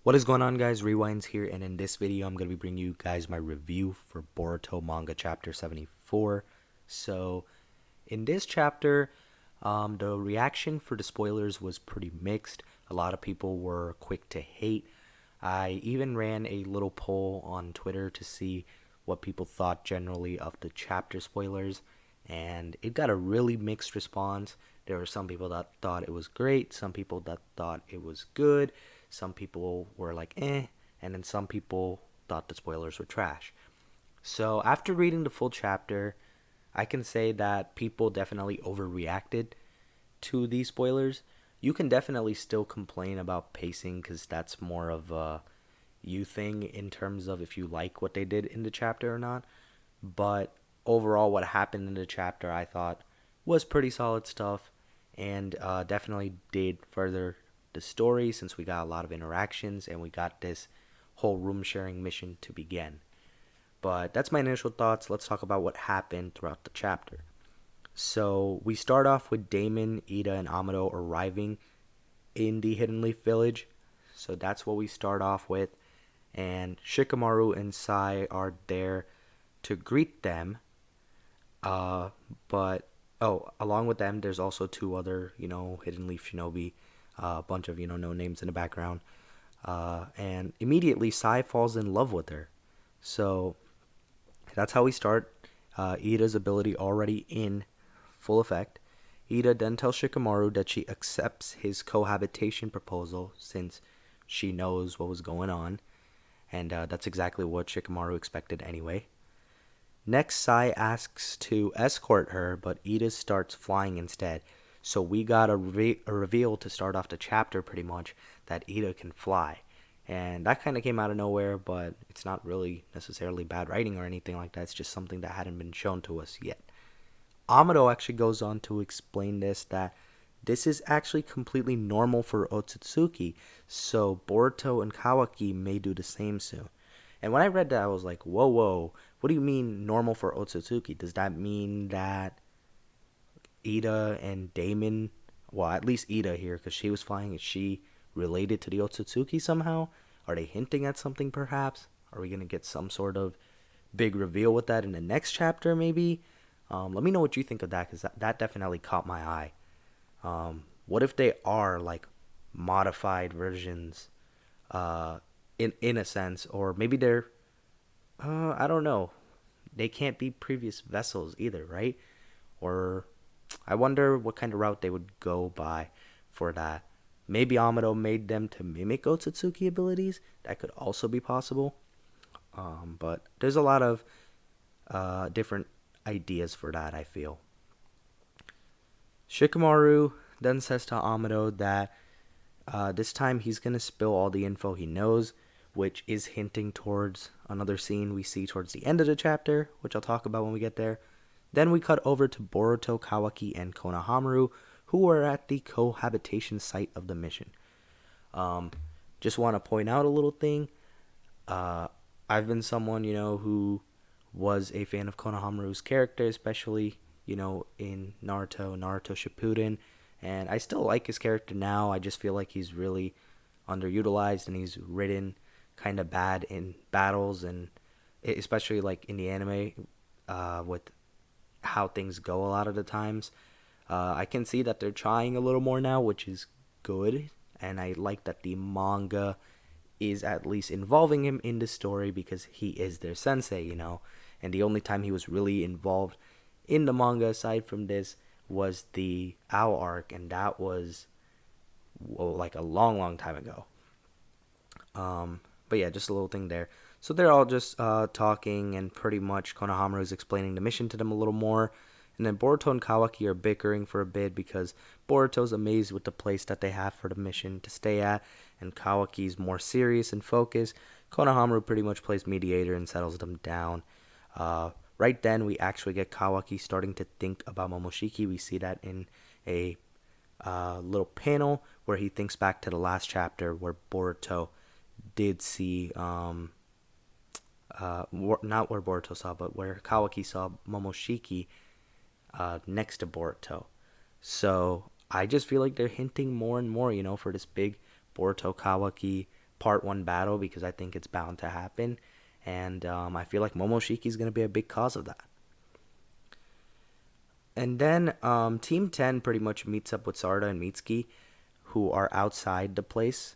What is going on, guys? Rewinds here, and in this video I'm going to be bringing you guys my review for Boruto Manga Chapter 74. So in this chapter, the reaction for the spoilers was pretty mixed. A lot of people were quick to hate. I even ran a little poll on Twitter to see what people thought generally of the chapter spoilers, and it got a really mixed response. There were some people that thought it was great, some people that thought it was good, some people were like and then some people thought the spoilers were trash. So after reading the full chapter, I can say that people definitely overreacted to these spoilers. You can definitely still complain about pacing because that's more of a you thing in terms of if you like what they did in the chapter or not. But overall, what happened in the chapter I thought was pretty solid stuff, and definitely did further the story since we got a lot of interactions and we got this whole room sharing mission to begin. But that's my initial thoughts. Let's talk about what happened throughout the chapter. So we start off with Damon, Ida, and Amado arriving in the Hidden Leaf Village. So that's what we start off with. And Shikamaru and Sai are there to greet them. Uh, but along with them, there's also two other, Hidden Leaf Shinobi, a bunch of, no names in the background. And immediately Sai falls in love with her. So that's how we start. Ida's ability already in full effect. Ida then tells Shikamaru that she accepts his cohabitation proposal since she knows what was going on, and that's exactly what Shikamaru expected anyway. Next, Sai asks to escort her, but Ida starts flying instead. So we got a reveal to start off the chapter pretty much that Ida can fly. And that kind of came out of nowhere, but it's not really necessarily bad writing or anything like that. It's just something that hadn't been shown to us yet. Amado actually goes on to explain that this is actually completely normal for Otsutsuki, so Boruto and Kawaki may do the same soon. And when I read that, I was like, whoa, whoa, what do you mean normal for Otsutsuki? Does that mean that Ida and Damon, well, at least Ida here, because she was flying, is she related to the Otsutsuki somehow? Are they hinting at something perhaps? Are we going to get some sort of big reveal with that in the next chapter maybe? Let me know what you think of that, because that definitely caught my eye. What if they are like modified versions, in a sense, or maybe they're I don't know. They can't be previous vessels either, right? Or I wonder what kind of route they would go by for that. Maybe Amado made them to mimic Otsutsuki abilities. That could also be possible. But there's a lot of different ideas for that, I feel. Shikamaru then says to Amado that this time he's going to spill all the info he knows, which is hinting towards another scene we see towards the end of the chapter, which I'll talk about when we get there. Then we cut over to Boruto, Kawaki, and Konohamaru, who are at the cohabitation site of the mission. Just want to point out a little thing. I've been someone, who was a fan of Konohamaru's character, especially, in Naruto Shippuden. And I still like his character now. I just feel like he's really underutilized and he's written kind of bad in battles, and especially like in the anime, with how things go a lot of the times. I can see that they're trying a little more now, which is good, and I like that the manga is at least involving him in the story because he is their sensei, and the only time he was really involved in the manga aside from this was the Owl arc, and that was, well, like a long, long time ago. But yeah, just a little thing there. So they're all just talking, and pretty much Konohamaru is explaining the mission to them a little more. And then Boruto and Kawaki are bickering for a bit because Boruto's amazed with the place that they have for the mission to stay at, and Kawaki's more serious and focused. Konohamaru pretty much plays mediator and settles them down. Right then, we actually get Kawaki starting to think about Momoshiki. We see that in a little panel where he thinks back to the last chapter where Boruto did see, not where Boruto saw, but where Kawaki saw Momoshiki next to Boruto. So I just feel like they're hinting more and more, for this big Boruto Kawaki part one battle because I think it's bound to happen. And I feel like Momoshiki is going to be a big cause of that. And then Team 10 pretty much meets up with Sarda and Mitsuki, who are outside the place,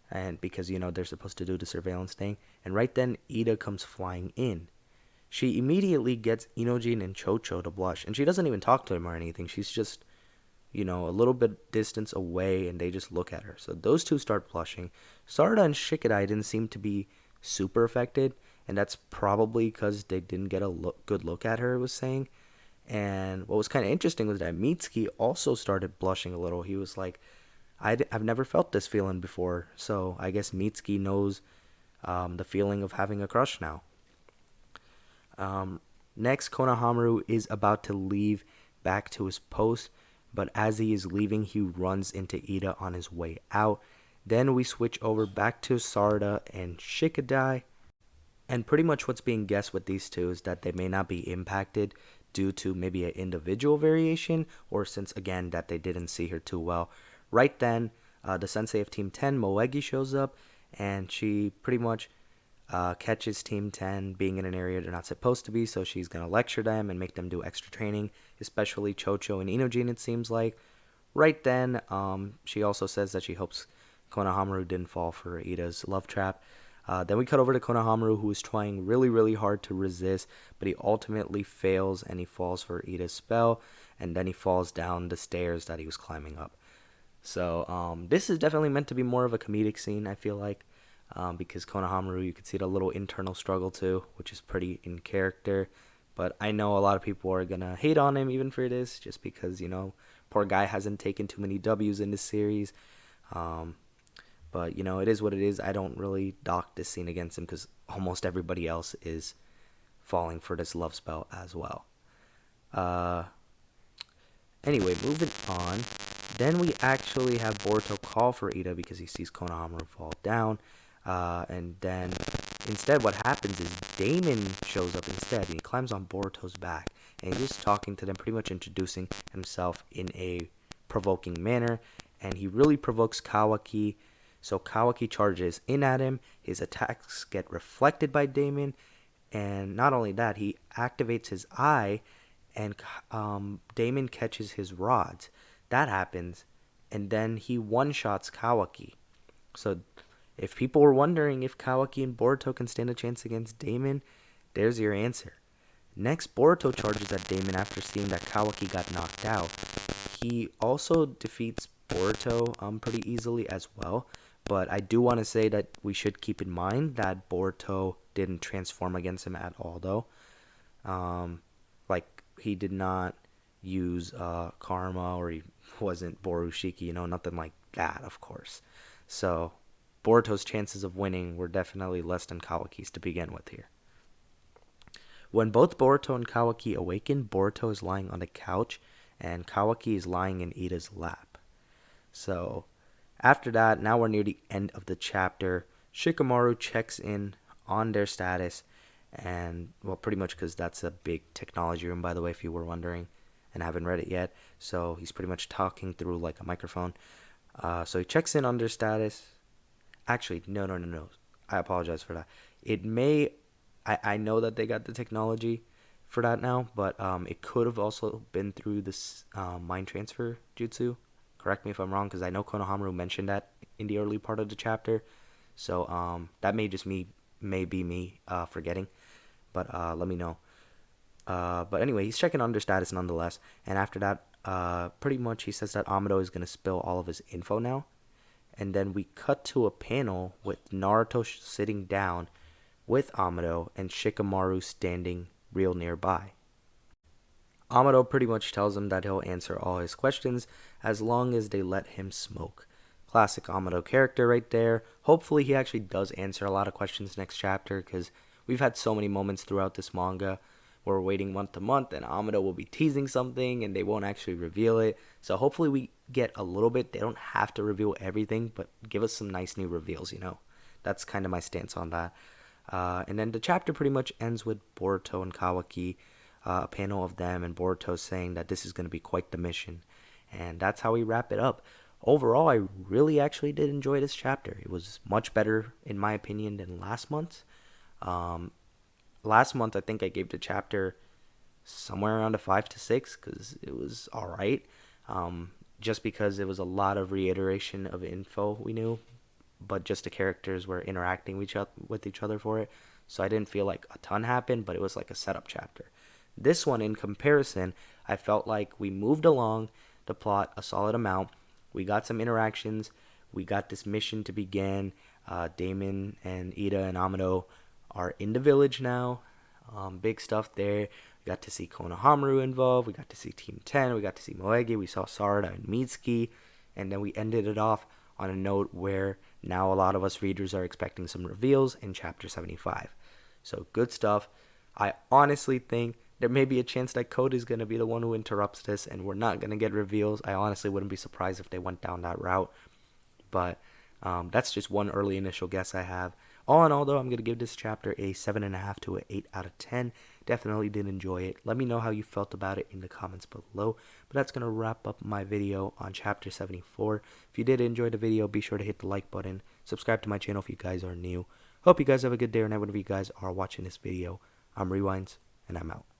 and because they're supposed to do the surveillance thing. And right then, Ida comes flying in. She immediately gets Inojin and Chocho to blush, and she doesn't even talk to him or anything. She's just a little bit distance away, and they just look at her. So those two start blushing. Sarda and Shikadai didn't seem to be super affected, and that's probably because they didn't get a good look at her, it was saying. And what was kind of interesting was that Mitsuki also started blushing a little. He was like, I've never felt this feeling before. So I guess Mitsuki knows the feeling of having a crush now. Next, Konohamaru is about to leave back to his post, but as he is leaving, he runs into Ida on his way out. Then we switch over back to Sarda and Shikadai. And pretty much what's being guessed with these two is that they may not be impacted due to maybe an individual variation, or since, again, that they didn't see her too well. Right then, the sensei of Team 10, Moegi, shows up, and she pretty much catches Team 10 being in an area they're not supposed to be, so she's going to lecture them and make them do extra training, especially Chocho and Inojin, it seems like. Right then, she also says that she hopes Konohamaru didn't fall for Ida's love trap. Then we cut over to Konohamaru, who is trying really, really hard to resist, but he ultimately fails and he falls for Ida's spell, and then he falls down the stairs that he was climbing up. So this is definitely meant to be more of a comedic scene, I feel like, because Konohamaru, you could see the little internal struggle too, which is pretty in character. But I know a lot of people are going to hate on him even for this, just because, poor guy hasn't taken too many W's in this series. But, it is what it is. I don't really dock this scene against him because almost everybody else is falling for this love spell as well. Anyway, moving on. Then we actually have Boruto call for Ida because he sees Konohamaru fall down. And then instead what happens is Damon shows up instead. And he climbs on Boruto's back. And he's just talking to them, pretty much introducing himself in a provoking manner. And he really provokes Kawaki. So Kawaki charges in at him. His attacks get reflected by Damon. And not only that, he activates his eye. And Damon catches his rods. That happens. And then he one-shots Kawaki. So if people were wondering if Kawaki and Boruto can stand a chance against Damon, there's your answer. Next, Boruto charges at Damon after seeing that Kawaki got knocked out. He also defeats Boruto pretty easily as well. But I do want to say that we should keep in mind that Boruto didn't transform against him at all, though. He did not use Karma, or he wasn't Borushiki, nothing like that, of course. So Boruto's chances of winning were definitely less than Kawaki's to begin with here. When both Boruto and Kawaki awaken, Boruto is lying on the couch, and Kawaki is lying in Ida's lap. So after that, now we're near the end of the chapter. Shikamaru checks in on their status, and, well, pretty much because that's a big technology room, by the way, if you were wondering and haven't read it yet. So he's pretty much talking through like a microphone. So he checks in on their status. Actually, no. I apologize for that. I know that they got the technology for that now, but it could have also been through this mind transfer jutsu. Correct me if I'm wrong, because I know Konohamaru mentioned that in the early part of the chapter. So that may be me forgetting, but let me know. But anyway, he's checking on their status nonetheless. And after that, pretty much he says that Amado is going to spill all of his info now. And then we cut to a panel with Naruto sitting down with Amado and Shikamaru standing real nearby. Amado pretty much tells him that he'll answer all his questions as long as they let him smoke. Classic Amado character right there. Hopefully he actually does answer a lot of questions next chapter, because we've had so many moments throughout this manga where we're waiting month to month and Amado will be teasing something and they won't actually reveal it. So hopefully we get a little bit. They don't have to reveal everything, but give us some nice new reveals, That's kind of my stance on that. And then the chapter pretty much ends with Boruto and Kawaki, a panel of them, and Boruto saying that this is going to be quite the mission. And that's how we wrap it up. overall, I really actually did enjoy this chapter. It was much better, in my opinion, than last month. Um, Last month, I think I gave the chapter somewhere around a 5 to 6 because it was all right. Um, just because it was a lot of reiteration of info we knew, but just the characters were interacting with each other for it. So I didn't feel like a ton happened, but it was like a setup chapter. This one, in comparison, I felt like we moved along the plot a solid amount. We got some interactions. We got this mission to begin. Damon and Ida and Amado are in the village now. Big stuff there. We got to see Konohamaru involved. We got to see Team 10. We got to see Moegi. We saw Sarada and Mitsuki. And then we ended it off on a note where now a lot of us readers are expecting some reveals in Chapter 75. So good stuff. I honestly think there may be a chance that Code is going to be the one who interrupts this and we're not going to get reveals. I honestly wouldn't be surprised if they went down that route. But that's just one early initial guess I have. All in all, though, I'm going to give this chapter a 7.5 to an 8 out of 10. Definitely did enjoy it. Let me know how you felt about it in the comments below. But that's going to wrap up my video on Chapter 74. If you did enjoy the video, be sure to hit the like button. Subscribe to my channel if you guys are new. Hope you guys have a good day or night whenever you guys are watching this video. I'm Rewinds, and I'm out.